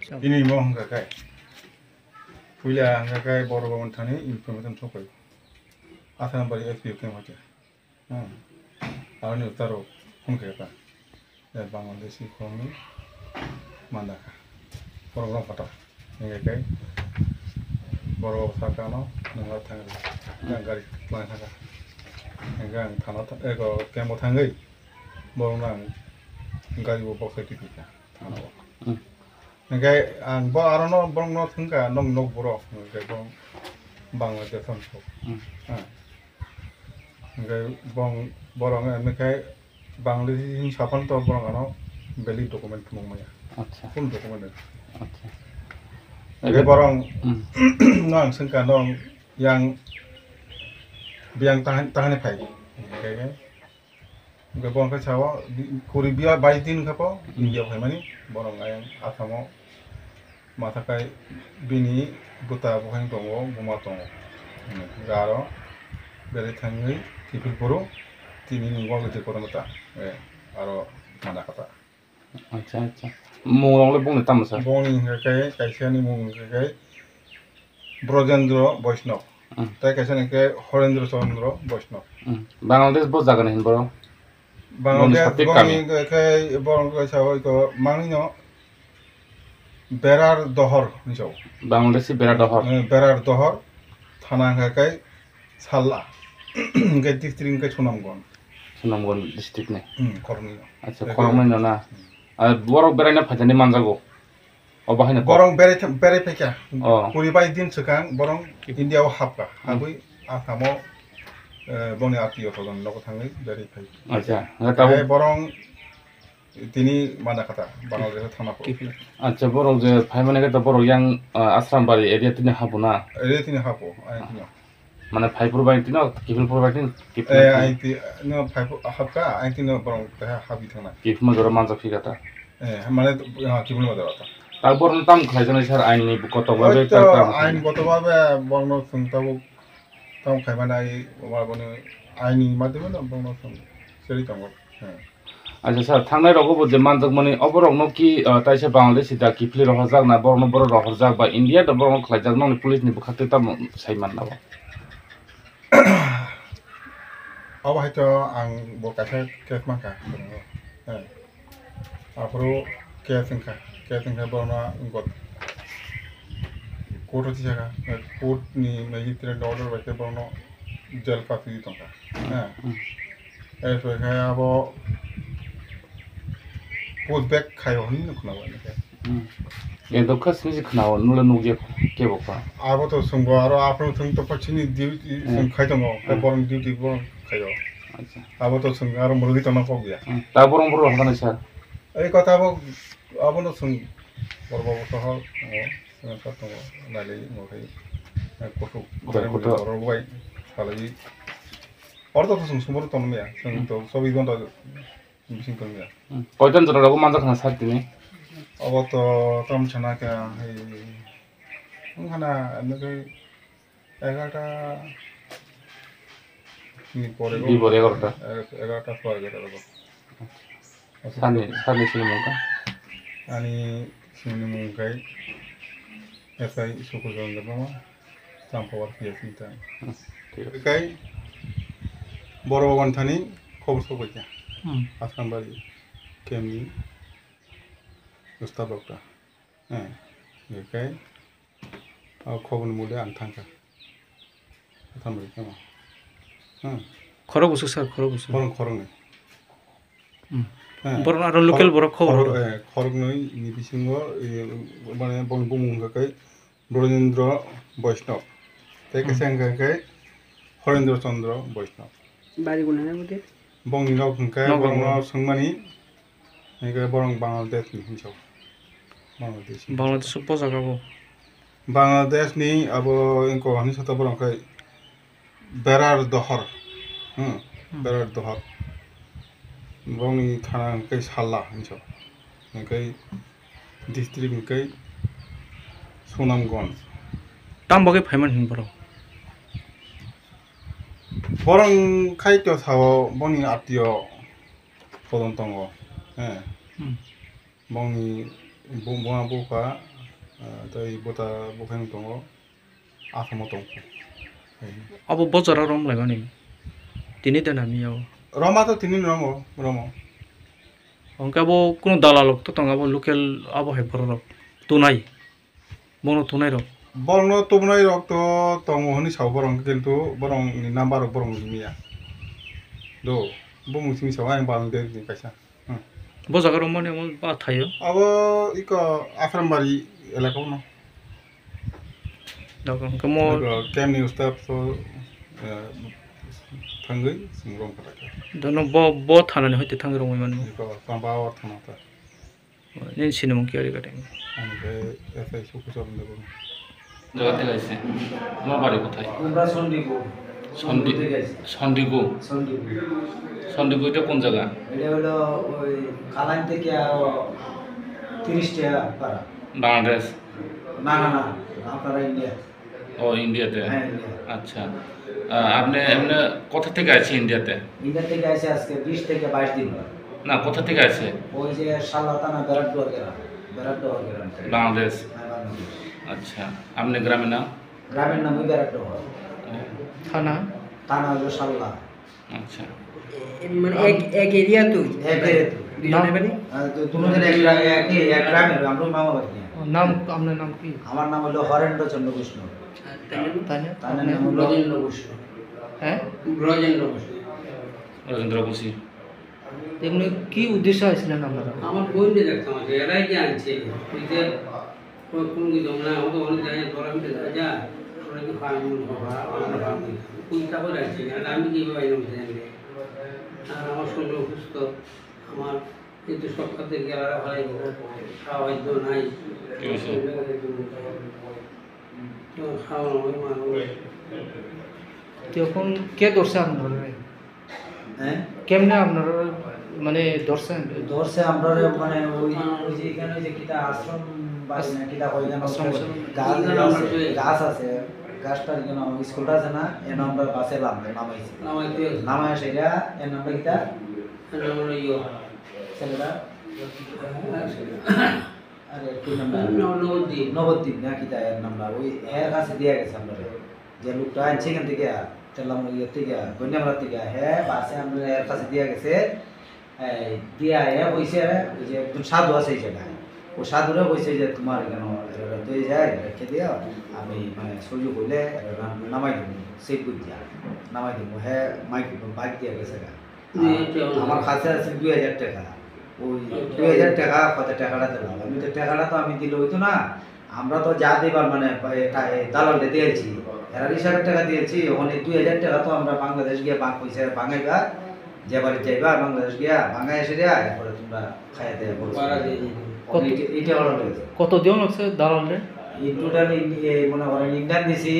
Ini mau hanggakai. Puila hanggakai baru bangun tani information sokai. Asal bari FPU ke macam. Awalnya utaru hanggakai. Dan Bangladeshi kami mana? Baru kata. Hanggakai. Baru sakano nunggu tanggal. Nggak plan hangga. Hanggang tanah ego kemo tanggai. Baru nang nggak ibu box itu kita. Tanah. Nggak, ano bang no tengka nong bro, nggak bang Bangladesh sampo. Nggak bang borong nggak Bangladesh ini siapa tuh borong ano beli dokumen mong maya. Full dokumen. Nggak borong nong sengka nong yang tangannya pai. Nggak borong ke Jawa, Korea 22 din kapo, India pai mani borong ayang asamo. Matakai bini buta bukan tongo buma tongo garo beri tangi tipil puru tini nunggu gede kota mata aro mana kata acha murong le bong tam sa bong ni kayak ni mung kayak Brojendra Vaishnav tai kaisa ni kayak Horendra Chandra Vaishnav Bangladesh bo jaga nahin bro Bangladesh bong ni kayak bong kaisa itu manginyo Berar Dohor nisau. Bangladeshi Berar Dohor. Berar Dohor, Thana kai Salla. Kai district kai Sunamgon. Sunamgon district ne. Korni. Acha korong ne na. Borok berai na phajani manjago. Oba haina. Borong berai pekya. Kuri bai din sekang borong India hapka. Habui asamo boni atiyo tolong logo thangai berai pek. Acha. Ngata borong tini mana kata Bangladesh thana ko. Acha borok je phaimane kata borok yang Asrambari area tini habuna. Area tini hapo ai tini. Mana phaipur bai tini kifilpur bai tini. Ai tini no phaipur hapka ai tini borong teh habi thana. Kifma jora manja fikata. Mana kiful madara ta. Tabor tam khaijana sar ain ni bukoto babe ain goto babe borno sungtabu tam khaimana ai babone aini madhome na borno sung seri tango. Acha sir thangnai rogo je manjak mani oborok no ki taisa Bangladesh da kifli rohajak na borno boro rohajak ba India da borno khlaijak no police ni bukhate tam saiman na ba aba haito ang bokase kes maka apro kesengka borno ngot court जगह court नी magistrate order वैसे borno jail का फी तंका ऐसे है अब post back खायो हनी नखना वाले ये तो खस नि खनाव नुला नुगे के बका अब तो संगो आरो आपन संग तो पछिनी ड्यूटी संग खाइ दंगो बरन ड्यूटी बरन खायो अच्छा अब तो संग आरो मुरगी तना को गया ता बरन बरो हदान सर ए कथा अब न संग बरबो सहर संग तो नाले मोखै कोटो बरबाय सालाय और तो संग सुमर तो नया संग तो सबै गन मिसिं करमिया कयजन जन रगो मानजा खाना सारतिनि अब तो तम छना का है खाना नके 11টা नि परे बि बरे 11টা 11টা परे गरे सानि सिनेमाका आणि सिनेमाkai एसआई सुको जंगमा सामपावर फियासिता kai बर' बान्थानि खबर सबायजा आसामबारि केमनि Ustaz dokter, kayak kau muda antangka, antang mereka mah, Khoro busuk sir, khoro busuk. Korong nih, Borong aro local borok khoro. Korong nih ini bisingo, mana bong kayak Brojendra Vaishnav, kayak kayak Horendra Chandra Vaishnav. Bari gunanya mungkin? Bong ningau kayak bong sengmani, kayak borong Bangladesh nih hijau. Bangladesh po jaga bo. Bangladesh ni abo inko hani sata borong kai Berar Dohor. Berar Dohor. Bong ni thana kai Salla hinso. Kai district kai Sunamgon. Tam boge phaiman hin boro. Borong kai to sao bong ni atio podon tongo. Bong ni bunga buka दै बता बखां दङ आसामाव दं abo bozara rom lai mani tini dana miyo रमाथ' तिनि रम रम onka abo kuno dalalok to tong abo local abo he borok tunai bono tunai rok बरनो तुमनाय रक्त दङ हनि साव बरं किन्तु बरं नि नाम्बार बरं मिया दो बो मुसिनि साव आं बांदे नि कायसा bojaga rom mani amon ba thayo अब इक आफ्रामबारी एलाकाव न daga onka mo केमनि उस्ताफ तो थांगै सिंरम फटा dono bo thanani hoite thang rong man इक पाबाव थानाता nin sinamon ki ari kate आं बे एफआई सुकुसर देबो জায়গা থেকে আসছে তোমার বাড়ি কোথায় আমরা সন্ডিপুর সন্ডিগু সন্ডিপুর সন্ডিগু এটা কোন জায়গা এটা হলো ওই কালাইন থেকে 30 টাকা পারা বাংলাদেশ না না না আপনারা ইন্ডিয়া ও ইন্ডিয়াতে হ্যাঁ ইন্ডিয়া আচ্ছা আপনি এমনি কোথা থেকে আছে ইন্ডিয়াতে ইন্ডিয়া থেকে আসে আজকে 20 থেকে 22 দিন না কোথা থেকে আছে ওই যে শালাতানা বেরাটুয়ার গ্রাম বাংলাদেশ হ্যাঁ, বাংলাদেশ। আচ্ছা আপনি গ্রামে না গ্রামের নাম ওই বেরাটুয়া thana থানা হলো শাল্লা আচ্ছা মানে এক এরিয়া তো হ্যাঁ বেরেতু নাম তোমাদের এক গ্রামের আমরা মামা বাড়ি নাম আপনার নাম কি আমার নাম হলো হরেন্দ্র চন্দ্র কৃষ্ণ তানে তার নাম হলো ব্রজেন্দ্র বসু হ্যাঁ ব্রজেন্দ্র বসু রবীন্দ্র বসি এমনি কি উদ্দেশ্য আসলেন আপনারা আমার বইতে দেখতাম আছে এরাই যে আনছে ওই যে কোন কিছু না আমাকে অনেক জায়গায় ধরা মিটে যা আমরা কি ফার্ম আমরা ফার্ম কুইটা করে আছে আর আমি কীভাবে এরকম জানবে আর আমার শরীর অসুস্থ আমার কিন্তু সব খাতে গেলার হয় খাওয়াইতো নাই ঠিক আছে। খাওয়ানো হয় মানুষ তখন কে ধরছে আপনারা হ্যাঁ কেমনে আপনারা মানে ধরছেন ধরছে আমরা মানে ওই যে এখানে যে কিটা আশ্রম বাড়ি না কিটা ওই যেন আশ্রম গাছ আছে গাছটার যেন স্কুলটা আছে না এর আমরা বাসে নামাইছি নামাইতে নামাই সেটা এর নামটা কিটা আমরা ইয়ে ছেলেটা আরে কি নাম নবদ্বীপ নবদ্বীপ না কিটা এর নামটা ওই এর কাছে দিয়ে গেছে আমরা যে লোকটা আনছে এখান থেকে তেলাম ইয়ে থেকে গন্যামরা থেকে হ্যাঁ বাসে আমরা এর কাছে দিয়ে গেছে দিয়া বইছে ওই যে একজন সাধু আছে এই জায়গায় ও সাধুরা বইছে যে তোমার কেন দিয়ে যায় রেখে দিও আমি মানে সুযোগ হইলে নামাই দিব সেই বুঝ দিয়া নামাই দিব হ্যাঁ মাইক বাইক দিয়ে গেছে আমার কাছে আছে 2000 টাকা ওই 2000 টাকা কত টাকাটা দিলাম আমি তো টাকাটা তো আমি দিলে হইতো না আমরা তো যা দিবার মানে দালালটা দিয়েছি এরা 20,000 টাকা দিয়েছি ওখানে 2000 টাকা তো আমরা বাংলাদেশ গিয়ে পয়সা ভাঙাইবা যে বাড়ি যাইবা বাংলাদেশ গিয়া ভাঙাই এসে দেয়া এরপরে তোমরা খাইয়া দেয়া এটা হলো কত দিন লাগছে দালালে এই টোটাল মনে করেন ইন্ডিয়ান দিছি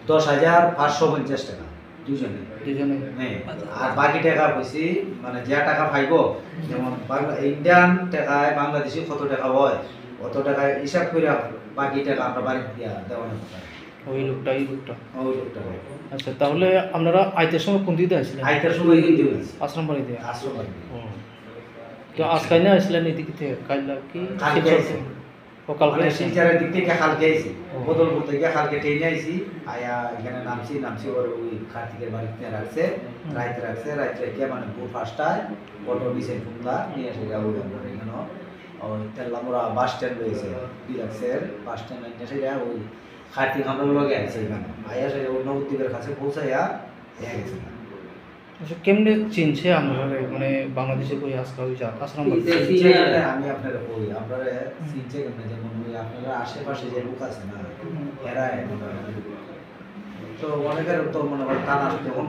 10,550 টাকা দুজনে দুজনে হ্যাঁ আর বাকি টাকা কইছি মানে যে টাকা পাইবো যেমন ইন্ডিয়ান টাকায় বাংলাদেশি কত টাকা হয় অত টাকা হিসাব করে বাকি টাকা আমরা বাড়ি দিয়া দেওয়ানো ওই লোকটা এই লোকটা ওই লোকটা আচ্ছা তাহলে আপনারা আইতের সময় কোন দিতে আসলেন আইতার সময় কিন্তু হয়েছে আশ্রম বাড়িতে আসো বাড়ি তো আজকে না আসলেন এদিকে থেকে কাইলা কি কালকে আইছি। ও কালকে মানে আসলেন? শিলচরের দিক থেকে কালকে আইছি ও। বদলপুর থেকে কালকে ট্রেনে আইছি আয়া এখানে নামছি ওর ওই কার্তিকের বাড়িতে রাখছে রাইতে রেখে মানে ভোর 5টায় অটো নিচে ফুমলা নিয়ে এসে যাবো আমরা এখানে ওই তেলামুরা বাস স্ট্যান্ড রয়েছে রিলাক্সের বাস স্ট্যান্ড এসে যায় ওই কার্তিক আমরা লগে আছে এখানে আয়া সে ওই নবদ্বীপের কাছে পৌঁছাইয়া গেছে আচ্ছা কেমনে চিনছে আপনারা মানে বাংলাদেশে কই আজকে ওই যা আশ্রম বাড়ি চিনছে কেমনে? আমি আপনারা বলি আপনারা চিনছে কেমনে যেমন ওই আপনারা আশেপাশে যে লোক আছে না এরা তো অনেকের তো মনে করেন টান আসে যখন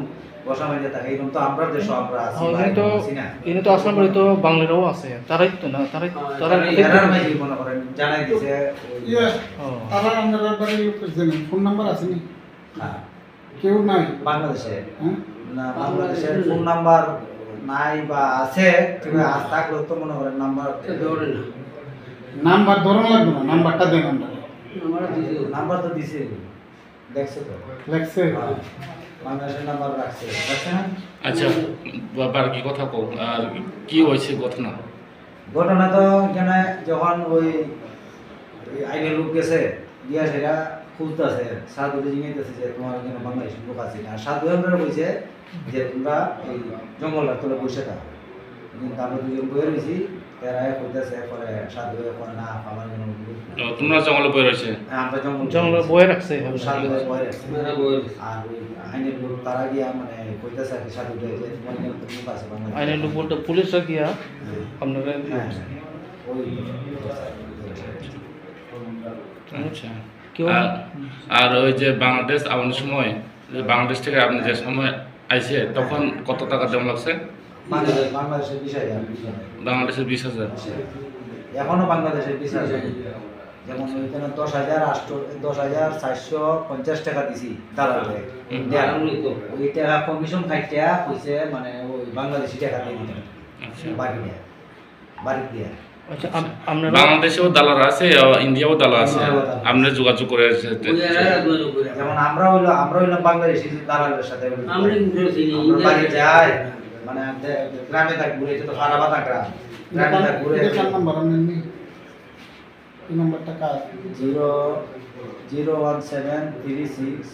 বসা মাইতে থাকে এরকম তো আমরা দেশ আমরা আছি এখানে তো আছি না এখানে তো আশ্রম বাড়ি তো বাংলারাও আছে তারাই তো না তারাই তারা এরার মাঝে মনে করেন জানাই দিছে ইয়ে ও, তারা আপনার বাড়ি ফোন নাম্বার আছে নি হ্যাঁ, কেউ নাই বাংলাদেশে হ্যাঁ না বাংলাদেশের ফোন নাম্বার নাই বা আছে তবে আজ থাকলেও তো মনে করেন নাম্বার দৌড়ে না নাম্বার ধরন লাগবে না নাম্বারটা দেন আমরা আমরা দিদি নাম্বার তো দিছে দেখছো তো লেখছে হ্যাঁ, বাংলাদেশের নাম্বার রাখছে দেখছেন না? আচ্ছা বাবার কি কথা কও আর কি হয়েছে ঘটনা ঘটনা তো এখানে যখন ওই এই আইনের লোক গেছে গিয়া সেটা খুঁজতেছে সাধুরে জিঙাইতেছে যে তোমার এখানে বাংলাদেশের লোক আছে না সাধু আমরা বলছে যে তোমরা এই জঙ্গলটা তোলে বসে থাকো কিন্তু আমরা দুজন বয়ে রয়েছি এরা কইতেছে পরে সাধু এখন না আমার কোনো তোমরা জঙ্গলে বই রয়েছে আমরা জঙ্গল বয়ে রাখছে সাধু বয়ে রাখছে আমরা বই আর ওই আইনের লোক তারা গিয়া মানে কইতেছে আর কি সাধুরে যে তোমার এখানে তো লোক আছে বাংলাদেশ আইনের লোক বলতে পুলিশরা গিয়া আপনারা হ্যাঁ ওই আচ্ছা কেউ আর ওই যে বাংলাদেশ আমার সময় যে বাংলাদেশ থেকে আপনি যে সময় আইছে তখন কত টাকা দেওয়া লাগছে বাংলাদেশের বিষয় বাংলাদেশের 20,000 এখনো বাংলাদেশের বিষয় যেমন ওইখানে 10,450 টাকা দিছি দালালে ওই টাকা কমিশন খাইটা কইছে মানে ওই বাংলাদেশি টাকা দিয়ে দিতে আচ্ছা বাড়ি দিয়া আচ্ছা আপনারা বাংলাদেশেও দালার আছে ইন্ডিয়াও দালার আছে আপনি যোগাযোগ করে যেমন আমরা হইলাম বাংলাদেশি দালালের সাথে আমরা কিন্তু চিনি আমরা বাড়ি যাই মানে গ্রামে থাক ঘুরে তো ফারাবাতা গ্রাম গ্রামে থাক ঘুরে এটা কার নাম্বার আপনি নেই এই নাম্বারটা কার 01736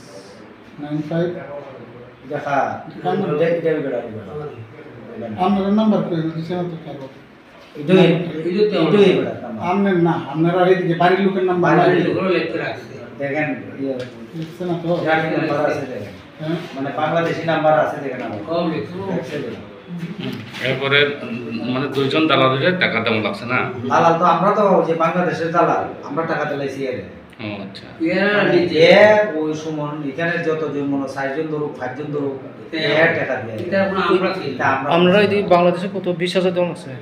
95 দেখা এটা বেড়া আপনার নাম্বার কই দিছে না তো কার এটাই বেড়া আপনার না আপনারা এইদিকে বাড়ির লোকের নাম্বার দেখেন লিখছে না তো নাম্বার আছে দেখেন হ্যাঁ মানে বাংলাদেশি নাম্বার আছে দেখেন আমার এরপরে মানে দুইজন দালালের টাকা দেওয়া লাগছে না দালাল তো আমরা তো যে বাংলাদেশের দালাল আমরা টাকা দিলাইছি এর ও আচ্ছা যে ওই সুমন এখানে যত যেমন 6 জন ধরুক 5 জন ধরুক এর টাকা দিয়ে এটা আমরা চিনি আপনারা এদিকে বাংলাদেশে কত 20,000 দেওয়া আছে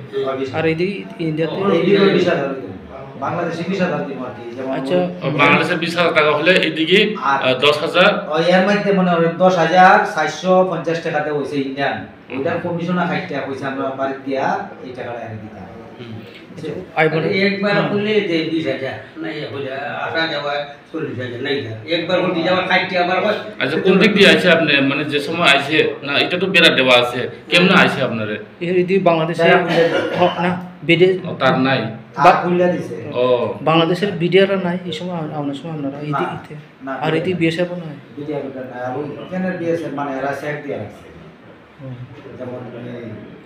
আর এদিকে ইন্ডিয়াতে এইদিকে 20,000 বাংলাদেশি 20,000 দিব আর কি যেমন আচ্ছা বাংলাদেশের 20,000 টাকা হলে এদিকে 10,000 ওই এর মধ্যে মনে হয় 10,450 টাকাতে হইছে ইন্ডিয়ান ওইটার কমিশনা খাইতে কইছে আমরা বাড়ি দিয়া এই টাকাটা এনে দিতে আইবারে একবার করলে যে 20,000 নাই হলে আসা যাওয়া 40,000 নাই একবার হলে যাওয়া খাইতে আবার আচ্ছা কোন দিক দিয়ে আছে আপনি মানে যে সময় আইছে না এটা তো বেড়া দেওয়া আছে কেমনে আইছে আপনারে এদিকে বাংলাদেশে না বিডি তার নাই তার খুললা দিছে ও বাংলাদেশের বিডিআর নাই এই সময় আপনার সময় আপনারা এদিকে আর এদিকে বিএসএফ নাই বিডিআরটা না আর ওই এখানে বিএসএফ মানে এরা সেট দিয়ে রাখছে যেমন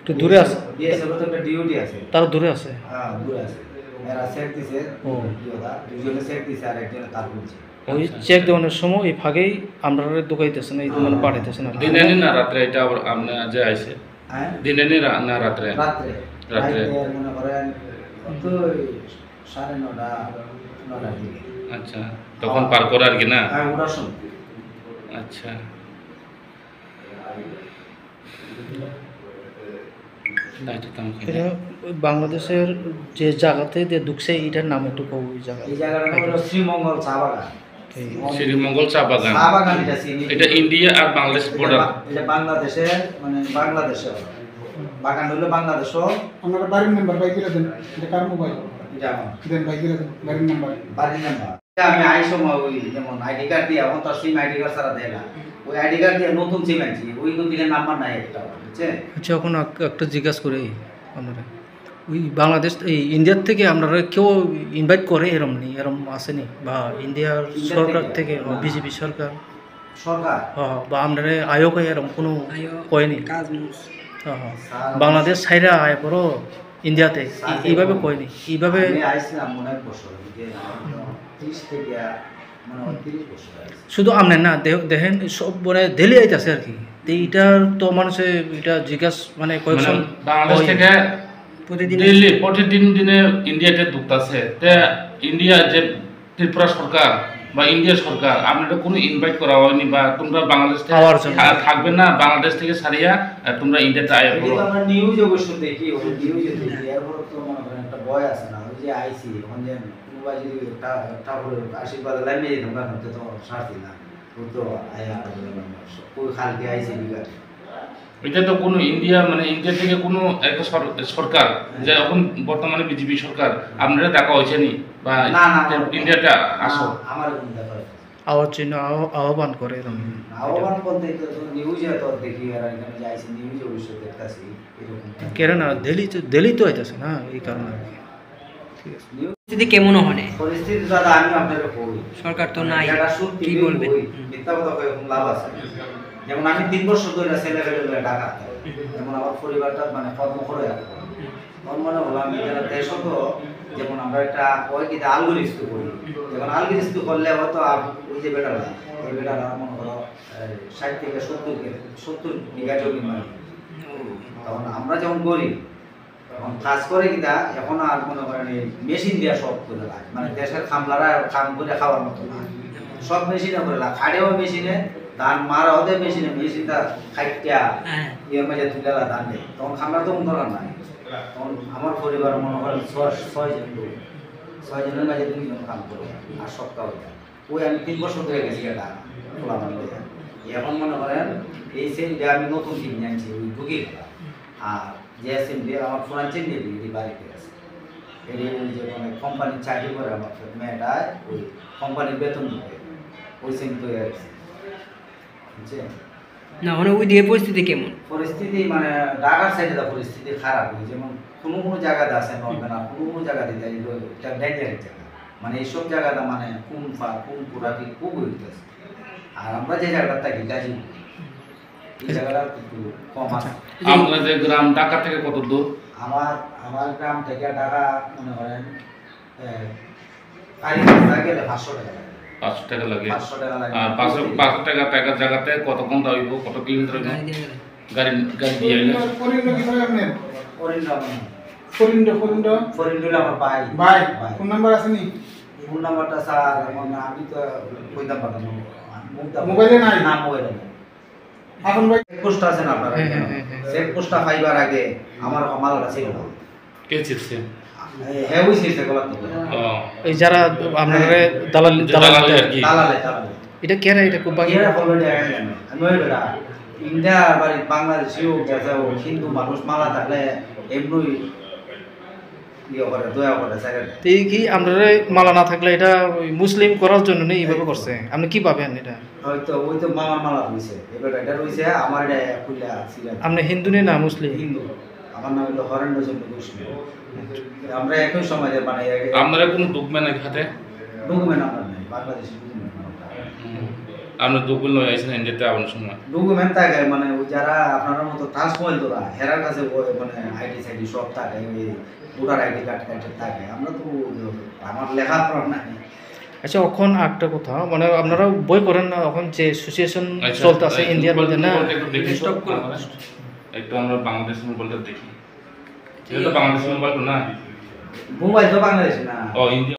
একটু দূরে আছে বিএসএফ তো একটা ডিউটি আছে তার দূরে আছে হ্যাঁ দূরে আছে এরা সেট দিছে ও দুজনে সেট দিছে আর একজনে তার খুলছে ওই চেক দেওয়ানোর সময় এই ফাঁকেই আপনারা দোকাইতেছেন এই দোকানে পাঠাইতেছেন দিনে নি না রাত্রে এটা আবার আপনি যে আইছে হ্যাঁ দিনে নি না রাত্রে রাত্রে রাত্রে। মনে করেন তো 9:30 দিকে আচ্ছা তখন পার করে আর কি না হ্যাঁ ওটার সময় আচ্ছা দায়িত্ব তো আমাকে এটা ওই বাংলাদেশের যে জায়গাতে যে ঢুকছে এটার নাম একটু কব ওই জায়গা এই জায়গাটা হলো শ্রীমঙ্গল চা বাগান শ্রীমঙ্গল চা বাগান চা বাগান এটা চিনি এটা ইন্ডিয়া আর বাংলাদেশ বর্ডার এটা বাংলাদেশের মানে বাংলাদেশে বাগান হলো বাংলাদেশও আপনারা বাড়ির নাম্বার বাইকেরা দেন এটা কার মোবাইল এটা আমার দেন বাইকেরা দেন বাড়ির নাম্বার বাড়ির নাম্বার এটা আমি আই সময় ওই যেমন আইডি কার্ড দিয়ে এখন তো সিম আইডি কার্ড ছাড়া দেয় না ওই আইডি কার্ড দিয়ে নতুন সিম আনছি ওই দিকে নাম্বার নাই একটা বুঝছেন আচ্ছা এখন একটা জিজ্ঞাসা করে আপনারা ওই বাংলাদেশ এই ইন্ডিয়ার থেকে আপনারা কেউ ইনভাইট করে এরম নেই এরম আসেনি বা ইন্ডিয়ার সরকার থেকে বিজেপি সরকার সরকার বা আপনারা আয়োগ এরম কোনো কয়নি বাংলাদেশ সাইরা আয় পড়ো ইন্ডিয়াতে এইভাবে কয়নি এইভাবে আমি আইছিলাম অনেক বছর 30 থেকে মানে 30 বছর আইছি শুধু আপনার না দেখেন সব মানে দিল্লি আইতাছে আর কি তো এইটার তো মানুষে এটা জিজ্ঞাসা মানে কয়েকজন বাংলাদেশ থেকে দিল্লি প্রতিদিন দিনে ইন্ডিয়াতে ঢুকতেছে তে ইন্ডিয়া যে ত্রিপুরা সরকার বা ইন্ডিয়া সরকার আপনারা কোনো ইনভাইট করা হয়নি বা তোমরা বাংলাদেশ থেকে থাকবে না বাংলাদেশ থেকে সারিয়া তোমরা ইন্ডিয়াতে আয়া এই করো তো আমরা নিউজ অবশ্য দেখি ওই নিউজে দেখি এরপর তো মনে করেন একটা ভয় আছে না ওই যে আইসি ওখানে যে কোনোবা যদি ঠাকুরের আশীর্বাদ লাইনে যেতাম কারণ তো শান্তি না ও তো আয়া ওই খালকে আইসি বিঘা এটা তো কোনো ইন্ডিয়া মানে ইন্ডিয়া থেকে কোনো একটা সরকার যে এখন বর্তমানে বিজেপি সরকার আপনারা দেখা হয়েছে নি বা না, না, ইন্ডিয়াতে আসো আমার কোন দেখা আওয়াজ চিহ্ন আহ্বান করে এরকম আহ্বান বলতে তো নিউজে তো দেখি আর এখানে যে আইসি নিউজে অবশ্য দেখতাছি এরকম কেন না দিল্লি তো আইতাছে না এই কারণে আর কি ঠিক আছে। পরিস্থিতি কেমন হয় পরিস্থিতি দাদা আমি আপনাকে বলি, সরকার তো নাই, জায়গা সত্যি কি বলবে? মিথ্যা কথা কয়ে কোনো লাভ আছে? যেমন আমি 3 বছর ধরে ছেলে ফেলে ঢাকা, যেমন আমার পরিবারটা মানে কর্মকরে আমার মনে হলো আমি যারা দেশ তো যেমন আমরা একটা ওই কি আলগরিস্তু করি, যেমন আলগরিস্তু করলে হয়তো ওই যে বেটারা এই বেটারা মনে করো 60 থেকে 70 বিঘা জমি মানে, তখন আমরা যখন করি এখন কাজ করে কিনা এখন আর মনে করেন এই মেশিন দিয়ে সব করে লাগে, মানে দেশের খামলারা কাম করে খাওয়ার মতো না, সব মেশিনে করে লাগে, খাড়েও মেশিনে, ধান মারা ওদের মেশিনে, মেশিনটা খাইটিয়া ইয়ের মাঝে তুলে ধান দেয়, তখন খামলা তো দরকার নাই। তখন আমার পরিবার মনে করেন 6 জনের মাঝে 2 জন কাম করে আর সপ্তাহ ওই আমি 3 বছর ধরে গেছি এটা খোলা মানে। এখন মনে করেন এই সেম যে আমি নতুন কিনে আনছি ওই ঢুকি, আর যে সেম দিয়ে আমার ফোন চেন দিয়ে দিই বাড়িতে আছে, এই যে মানে কোম্পানির চাকরি করে আমার মেয়েটা ওই কোম্পানির বেতন ঢুকে ওই সেম তৈরি আছে, বুঝছেন? না মানে ওই দিকে পরিস্থিতি কেমন? পরিস্থিতি মানে ঢাকার সাইডে পরিস্থিতি খারাপ, যেমন কোনো জায়গাতে আছে নর্বে না, কোনো জায়গাতে এটা ডেঞ্জারের জায়গা, মানে এইসব জায়গাটা মানে কোন পুরাটি খুব হইতেছে। আর আমরা যে জায়গাটা থাকি গাজীপুর, এই জায়গাটা একটু কম আছে। আপনাদের গ্রাম ঢাকা থেকে কত দূর? আমার গ্রাম থেকে ঢাকা মনে করেন গাড়ি গেলে 500 টাকা লাগে। 500 টাকা লাগে। 500 টাকা লাগে। আর 500 টাকা জায়গাতে কত ঘন্টা হইব, কত কিলোমিটার হইব? গাড়ি দিয়ে গেলে। গাড়ি দিয়ে গেলে ফরিন্দ কি করে আপনি? ফরিন্দ ফরিন্দ আমার ভাই। ভাই ফোন নাম্বার আছে নি? ফোন নাম্বারটা স্যার এখন আমি তো কইতাম পারতাম না। মোবাইলে নাই? না, মোবাইলে নাই। এখন ভাই চেকপোস্ট আছে না আপনার? চেকপোস্টটা পাইবার আগে আমার মালাটা ছিল না। কে চিপছে? হ্যাঁ ওই ছিল গলা থেকে। এই যারা আপনারা দালাল দালাল আর কি। দালালে এটা কেরা, এটা খুব বাকি এরা বলবে যে আমি ওই বেটা ইন্ডিয়া বাড়ি বাংলাদেশিও গেছে ও হিন্দু মানুষ মালা থাকলে এমনি ইয়ে করে দয়া করে স্যারের। তো এই কি আপনারা মালা না থাকলে এটা ওই মুসলিম করার জন্য নেই এইভাবে করছে, আপনি কি পাবেন এটা? হয়তো ওই তো মামার মালা রয়েছে, এবার এটা রয়েছে আমার এটা খুললা ছিলেন। আপনি হিন্দু নেই না মুসলিম? হিন্দু, আমার নাম হলো হরেন্দ্র চন্দ্র বৈষ্ণব। আমরা একই সমাজে মানে আপনারা কোনো ডকুমেন্ট নাই হাতে? ডকুমেন্ট আমার নাই, বাংলাদেশি ডকুমেন্ট। আপনি ডকুমেন্ট লই আইছেন ইন্ডিয়াতে আবার সময়? ডকুমেন্ট থাকে মানে ওই যারা আপনার মতো ট্রান্সমোবাইল তোরা হেরার কাছে মানে আইডি সাইডি সব থাকে, ওই ভোটার আইডি কার্ড থাকে। আমরা তো আমার লেখাপড়া নাই। আচ্ছা, এখন একটা কথা, মানে আপনারা বই করেন না এখন যে সিচুয়েশন চলতে আছে ইন্ডিয়ার মধ্যে না? একটু আমরা বাংলাদেশের মোবাইলটা দেখি। এটা তো বাংলাদেশের মোবাইল না? মোবাইল তো বাংলাদেশি না। ও ইন্ডিয়া।